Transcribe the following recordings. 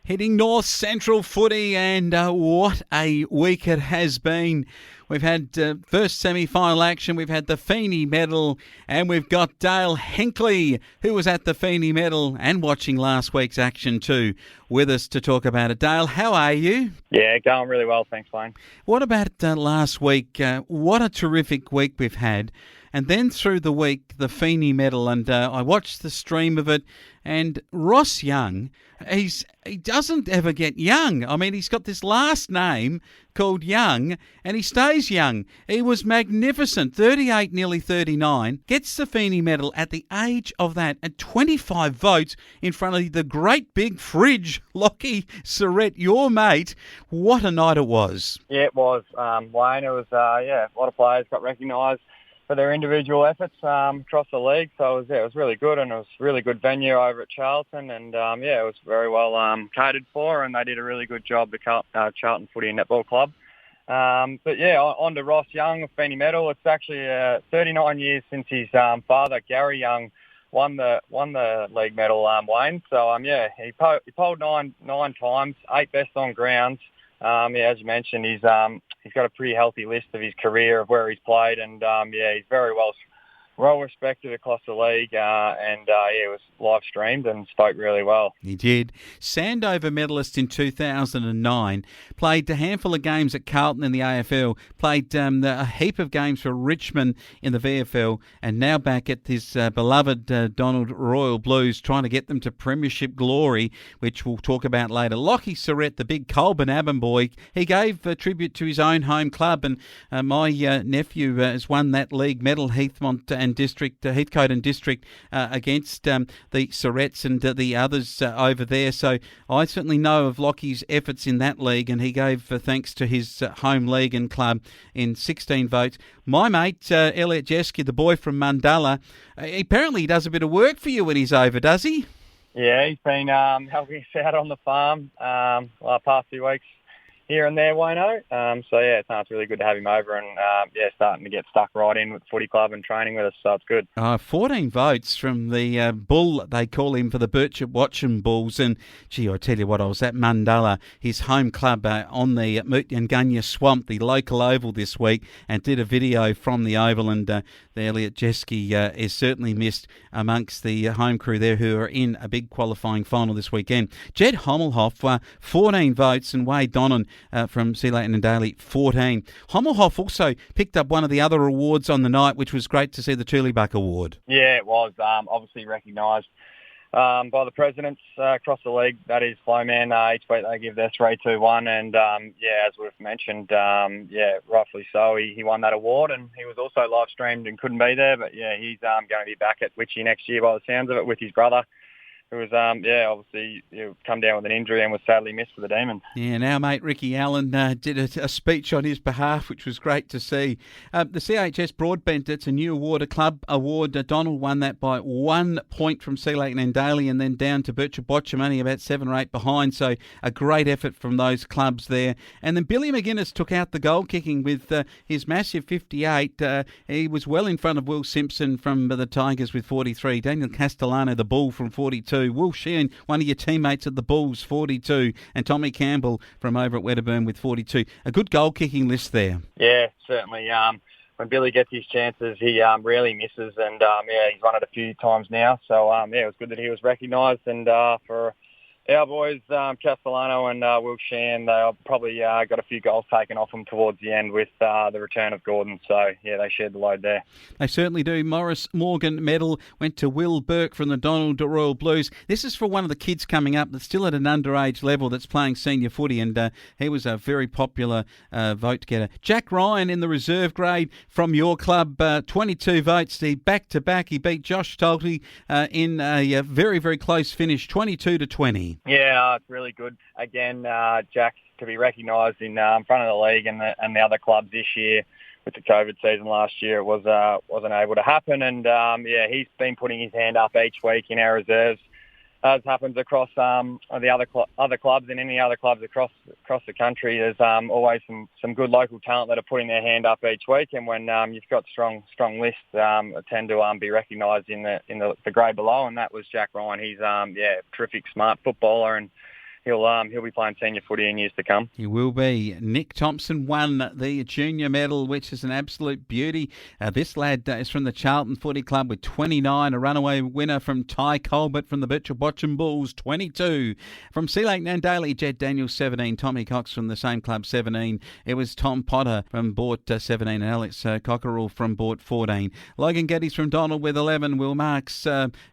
Hitting North Central footy, and what a week it has been. We've had first semi-final action, we've had the Feeney Medal, and we've got Dale Hinkley, who was at the Feeney Medal and watching last week's action too, with us to talk about it. Dale, how are you? Yeah, going really well, thanks, Wayne. What about last week? What a terrific week we've had. And then through the week, the Feeney Medal, and I watched the stream of it, and Ross Young, he doesn't ever get young. I mean, he's got this last name called Young, and he stays young. He was magnificent, 38, nearly 39, gets the Feeney Medal at the age of that, and 25 votes in front of the great big fridge, Lockie Surrett, your mate. What a night it was. Yeah, it was, Wayne. It was, a lot of players got recognised for their individual efforts across the league. So it was really good, and it was a really good venue over at Charlton, and it was very well catered for, and they did a really good job, the Charlton Footy and Netball Club. On to Ross Young, the Feeney Medal. It's actually 39 years since his father, Gary Young, won the league medal, Wayne. So he polled nine times, 8 best on grounds. As you mentioned, he's got a pretty healthy list of his career of where he's played, and he's very well respected across the league, it was live streamed and spoke really well. He did. Sandover medalist in 2009, played a handful of games at Carlton in the AFL, played a heap of games for Richmond in the VFL, and now back at his beloved Donald Royal Blues, trying to get them to premiership glory, which we'll talk about later. Lockie Surrett, the big Colburn boy, he gave a tribute to his own home club, and my nephew has won that league medal, Heathcote and District against the Surretts and the others over there. So I certainly know of Lockie's efforts in that league, and he gave thanks to his home league and club in 16 votes. My mate, Elliot Jeske, the boy from Mundalla, apparently he does a bit of work for you when he's over, does he? Yeah, he's been helping us out on the farm the past few weeks here and there, Wayno. It's really good to have him over, and starting to get stuck right in with the footy club and training with us, so it's good. 14 votes from the bull, they call him, for the Birchip Watcham Bulls, and gee, I tell you what, I was at Mundalla, his home club on the Mootyangunya Swamp, the local oval this week, and did a video from the oval, and the Elliot Jeske is certainly missed amongst the home crew there who are in a big qualifying final this weekend. Jed Hommelhoff, 14 votes, and Wade Donnan from Sea Leighton and Daly, 14. Hommelhoff also picked up one of the other awards on the night, which was great to see, the Tullybuck Award. Yeah, it was obviously recognised by the presidents across the league. That is Flowman. Each week they give their 3, 2, 1, and as we've mentioned, rightfully so, he won that award, and he was also live streamed and couldn't be there, but he's going to be back at Witchy next year by the sounds of it, with his brother, who was, obviously come down with an injury and was sadly missed for the Demons. Yeah, and our mate Ricky Allen did a speech on his behalf, which was great to see. The CHS Broadbent, it's a new award, a club award. Donald won that by 1 point from Sea Leighton and Daly, and then down to Birchip Watcham, only about 7 or 8 behind, so a great effort from those clubs there. And then Billy McGuinness took out the goal kicking with his massive 58. He was well in front of Will Simpson from the Tigers with 43, Daniel Castellano, the Bull, from 42, Will Sheehan, one of your teammates at the Bulls, 42, and Tommy Campbell from over at Wedderburn with 42. A good goal-kicking list there. Yeah, certainly. When Billy gets his chances, he rarely misses, and he's won it a few times now. So it was good that he was recognised, and for our boys, Castellano and Will Sheehan, they probably got a few goals taken off them towards the end with the return of Gordon. So, they shared the load there. They certainly do. Morris Morgan medal went to Will Burke from the Donald Royal Blues. This is for one of the kids coming up that's still at an underage level that's playing senior footy, and he was a very popular vote getter. Jack Ryan in the reserve grade from your club, 22 votes. He back-to-back. He beat Josh Tolte in a very, very close finish, 22-20. Yeah, it's really good. Again, Jack to be recognised in front of the league and the other clubs this year. With the COVID season last year, it wasn't able to happen, and he's been putting his hand up each week in our reserves, as happens across the other clubs and any other clubs across the country. There's always some good local talent that are putting their hand up each week, and when you've got strong lists, tend to be recognised in the grade below, and that was Jack Ryan. He's terrific, smart footballer, and he'll be playing senior footy in years to come. He will be. Nick Thompson won the junior medal, which is an absolute beauty. This lad is from the Charlton Footy Club with 29, a runaway winner from Ty Colbert from the Birchall Botcham Bulls, 22. From Sea Lake Nandaly, Jed Daniels, 17. Tommy Cox from the same club, 17. It was Tom Potter from Bort, 17, and Alex Cockerell from Bort, 14. Logan Geddes from Donald with 11. Will Marks,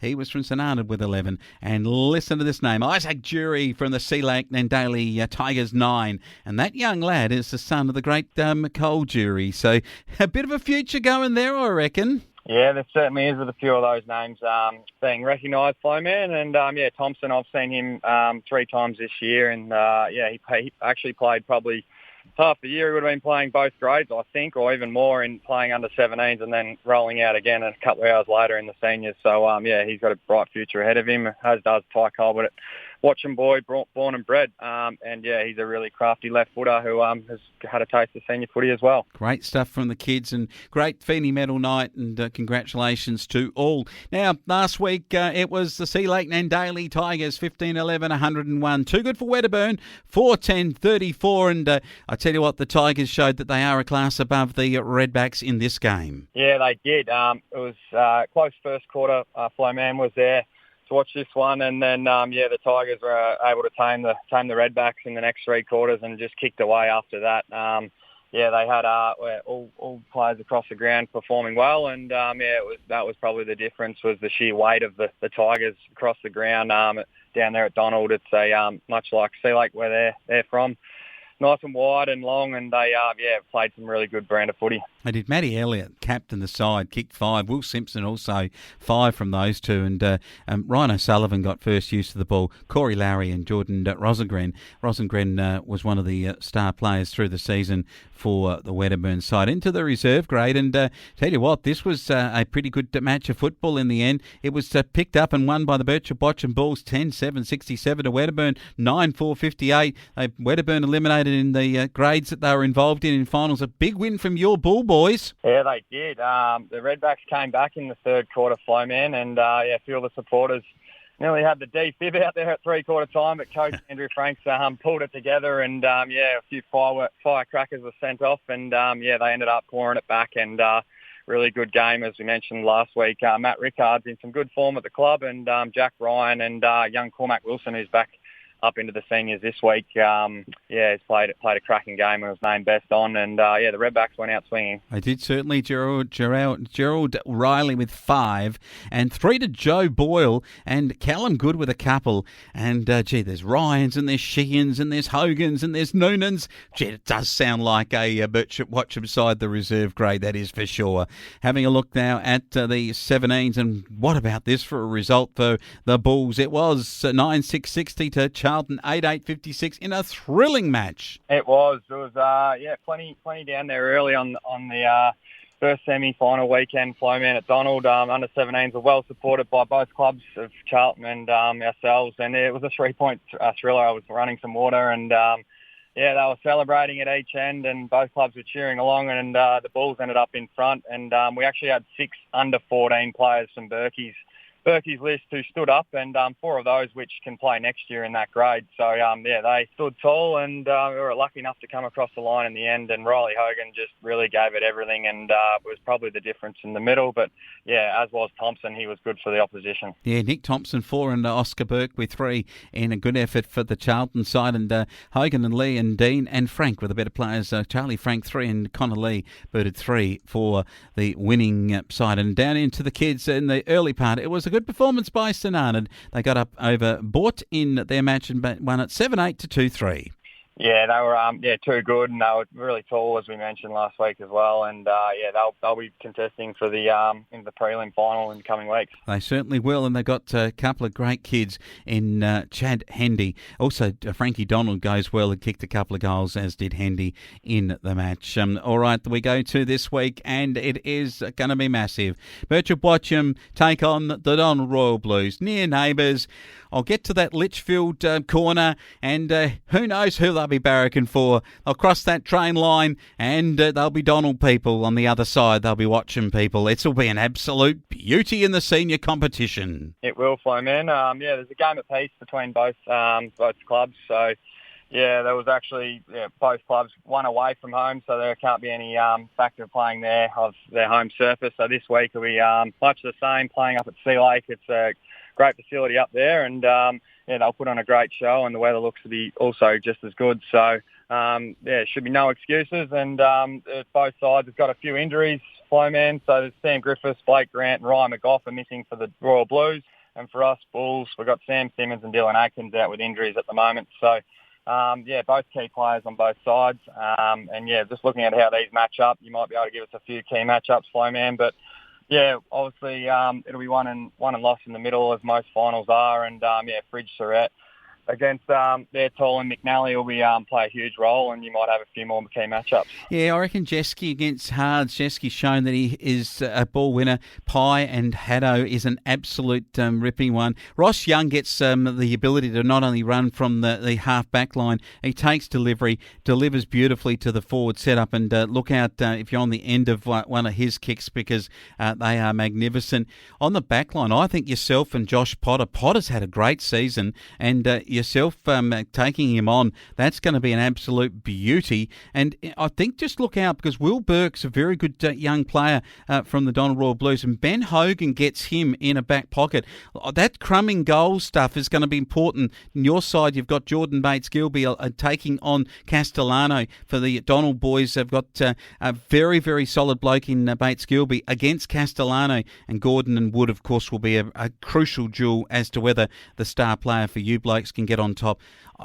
he was from St Arnaud with 11. And listen to this name, Isaac Jury from the Sea Lake Nandaly Tigers, 9. And that young lad is the son of the great Cole Jury. So a bit of a future going there, I reckon. Yeah, there certainly is with a few of those names being recognised, Flowman. And, Thompson, I've seen him 3 times this year. And, he actually played probably half the year. He would have been playing both grades, I think, or even more in playing under 17s and then rolling out again a couple of hours later in the seniors. So, he's got a bright future ahead of him, as does Ty Colbert. Watching boy, born and bred. He's a really crafty left footer who has had a taste of senior footy as well. Great stuff from the kids and great Feeney medal night, and congratulations to all. Now, last week it was the Sea Lake Nandaly Tigers, 15-11, 101. Too good for Wedderburn, 4-10-34. And I tell you what, the Tigers showed that they are a class above the Redbacks in this game. Yeah, they did. It was close first quarter. Flowman was there to watch this one, and then the Tigers were able to tame the Redbacks in the next 3 quarters and just kicked away after that. They had all players across the ground performing well, and that was probably the difference, was the sheer weight of the Tigers across the ground down there at Donald. It's much like Sea Lake where they're from. Nice and wide and long, and they played some really good brand of footy. They did. Matty Elliott captained the side, kicked 5. Will Simpson also 5 from those 2, and Ryan O'Sullivan got first use of the ball. Corey Lowry and Jordan Rosengren. Rosengren was one of the star players through the season for the Wedderburn side into the reserve grade. And tell you what, this was a pretty good match of football in the end. It was picked up and won by the Birchall Botcham Bulls, 10-7-67 to Wedderburn, 9-4-58. Wedderburn eliminated in the grades that they were involved in finals. A big win from your Bull boys. Yeah, they did. The Redbacks came back in the third quarter, Flowman, and a few of the supporters nearly had the D-fib out there at 3-quarter time, but Coach Andrew Franks pulled it together, and a few firecrackers were sent off, and they ended up pouring it back, and really good game, as we mentioned last week. Matt Rickard's in some good form at the club, and Jack Ryan and young Cormac Wilson, who's back up into the seniors this week. He's played a cracking game and was named best on. And, the Redbacks went out swinging. They did certainly. Gerald Riley with 5 and 3 to Joe Boyle and Callum Good with a couple. And, there's Ryans and there's Sheehan's and there's Hogan's and there's Noonan's. It does sound like a Birchall Botcham side, the reserve grade, that is for sure. Having a look now at the 17s, and what about this for a result for the Bulls? It was 9-6-60 to Charlton, 8-8-56 in a thrilling match. It was. There was plenty down there early on the first semi-final weekend. Flowman at Donald, under 17s were well supported by both clubs of Charlton and ourselves, and it was a 3-point thriller. I was running some water, and they were celebrating at each end, and both clubs were cheering along, and the Bulls ended up in front, and we actually had 6 under 14 players from Berkey's list who stood up, and 4 of those which can play next year in that grade. So, they stood tall, and we were lucky enough to come across the line in the end, and Riley Hogan just really gave it everything, and was probably the difference in the middle. But, as was Thompson, he was good for the opposition. Yeah, Nick Thompson 4 and Oscar Burke with 3 in a good effort for the Charlton side, and Hogan and Lee and Dean and Frank were the better players. Charlie Frank 3 and Connor Lee booted 3 for the winning side. And down into the kids in the early part, it was a good performance by St Arnaud. They got up over Bort in their match and won it 7-8 to 2-3. Yeah, they were too good, and they were really tall, as we mentioned last week as well. And they'll be contesting for the in the prelim final in the coming weeks. They certainly will, and they've got a couple of great kids in Chad Hendy. Also, Frankie Donald goes well and kicked a couple of goals, as did Hendy in the match. All right, we go to this week, and it is going to be massive. Birchall Botcham take on the Donald Royal Blues, near neighbours. I'll get to that Litchfield corner, and who knows who they'll be Barrack and 4. They'll cross that train line and they'll be Donald people on the other side. They'll be watching people. It'll be an absolute beauty in the senior competition. It will, Flowman. There's a game apiece between both clubs. So, yeah, there was actually both clubs one away from home, so there can't be any factor of playing there of their home surface. So this week will be much the same, playing up at Sea Lake. It's a great facility up there, and they'll put on a great show, and the weather looks to be also just as good. So, should be no excuses, and both sides have got a few injuries, Flowman. So there's Sam Griffiths, Blake Grant and Ryan McGough are missing for the Royal Blues. And for us, Bulls, we've got Sam Simmons and Dylan Atkins out with injuries at the moment. So, both key players on both sides. Just looking at how these match up, you might be able to give us a few key matchups, Flowman. But, obviously it'll be won and lost in the middle, as most finals are. And, Fridge Surrett against their tall and McNally will be play a huge role, and you might have a few more key matchups. Yeah, I reckon Jeske against Hards. Jeske's shown that he is a ball winner. Pye and Haddo is an absolute ripping one. Ross Young gets the ability to not only run from the half-back line, he takes delivery, delivers beautifully to the forward setup, and look out if you're on the end of one of his kicks, because they are magnificent. On the back line, I think yourself and Josh Potter. Potter's had a great season, and yourself taking him on, that's going to be an absolute beauty. And I think just look out, because Will Burke's a very good young player from the Donald Royal Blues, and Ben Hogan gets him in a back pocket. That crumbing goal stuff is going to be important. On your side, you've got Jordan Bates-Gilby taking on Castellano for the Donald boys. They've got a very, very solid bloke in Bates-Gilby against Castellano, and Gordon and Wood, of course, will be a crucial duel as to whether the star player for you blokes can get on top.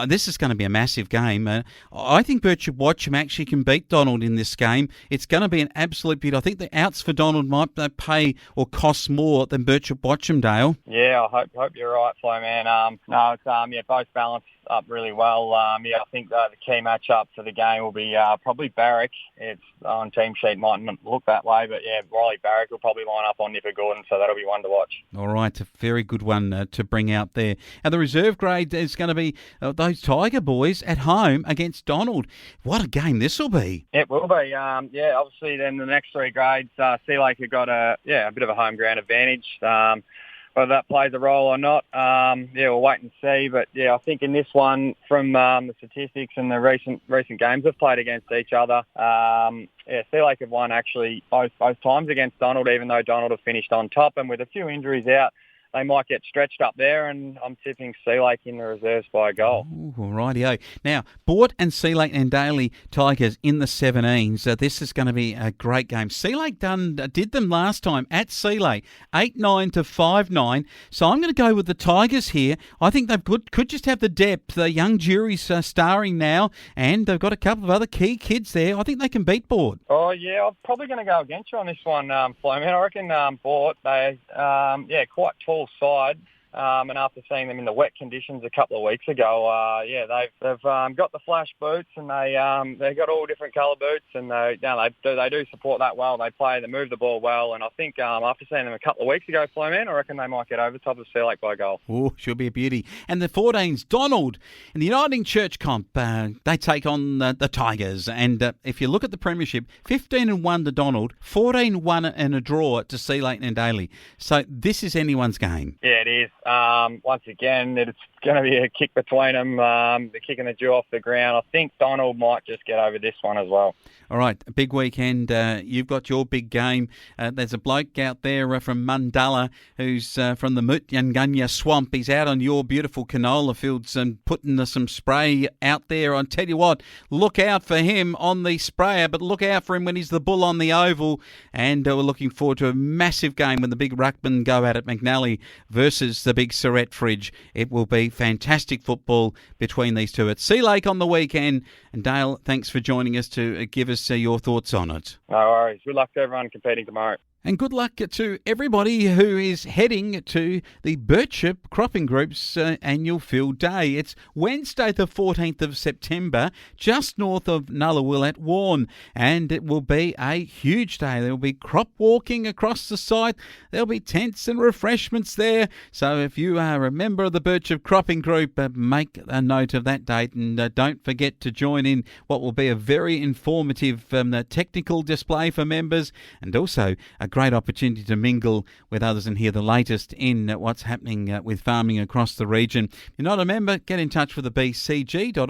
This is going to be a massive game. I think Birchip Watcham actually can beat Donald in this game. It's going to be an absolute beauty. I think the outs for Donald might pay or cost more than Birchip Watcham, Dale. Yeah, I hope you're right, Flowman. Both balanced up really well. I think the key matchup for the game will be probably Barrack. It's on team sheet, mightn't look that way, but Riley Barrack will probably line up on Nipper Gordon, so that'll be one to watch. All right, a very good one to bring out there. And the reserve grade is going to be those Tiger boys at home against Donald. What a game this will be. It will be. Obviously then the next three grades, Sea Lake have got a bit of a home ground advantage. Whether that plays a role or not, we'll wait and see. But I think in this one, from the statistics and the recent games they've played against each other, Sea Lake have won actually both times against Donald, even though Donald have finished on top. And with a few injuries out, they might get stretched up there, and I'm tipping Sea Lake in the reserves by a goal. All rightio. Now, Bort and Sea Lake and Daly Tigers in the 17s. This is going to be a great game. Sea Lake did them last time at Sea Lake, 8-9 to 5-9. So I'm going to go with the Tigers here. I think they could just have the depth. The young jury's starring now, and they've got a couple of other key kids there. I think they can beat Bort. Oh, yeah, I'm probably going to go against you on this one, Flowman. I reckon Bort, they quite tall side, and after seeing them in the wet conditions a couple of weeks ago, they've got the flash boots, and they've got all different colour boots, and they do support that well. They move the ball well, and I think after seeing them a couple of weeks ago, Flowman, I reckon they might get over top of Sea Lake by a goal. Oh, she'll be a beauty. And the 14s, Donald in the Uniting Church comp, they take on the Tigers, and if you look at the premiership, 15-1 to Donald, 14-1 and a draw to Sea Lake and Daly. So this is anyone's game. Yeah, it is. Once again, it's going to be a kick between them. They're kicking the dew off the ground. I think Donald might just get over this one as well. All right, a big weekend. You've got your big game. There's a bloke out there from Mundalla who's from the Mutyangunya Swamp. He's out on your beautiful canola fields and putting some spray out there. I tell you what, look out for him on the sprayer, but look out for him when he's the bull on the oval. And we're looking forward to a massive game when the big ruckmen go at it, McNally versus the big Surrett Fridge. It will be fantastic football between these two at Sea Lake on the weekend. And Dale, thanks for joining us to give us your thoughts on it. No worries. Good luck to everyone competing tomorrow. And good luck to everybody who is heading to the Birchip Cropping Group's annual field day. It's Wednesday the 14th of September, just north of Nullawil at Warren, and it will be a huge day. There will be crop walking across the site. There'll be tents and refreshments there. So if you are a member of the Birchip Cropping Group, make a note of that date, and don't forget to join in what will be a very informative technical display for members, and also a great opportunity to mingle with others and hear the latest in what's happening with farming across the region. If you're not a member, get in touch with the bcg.org.au.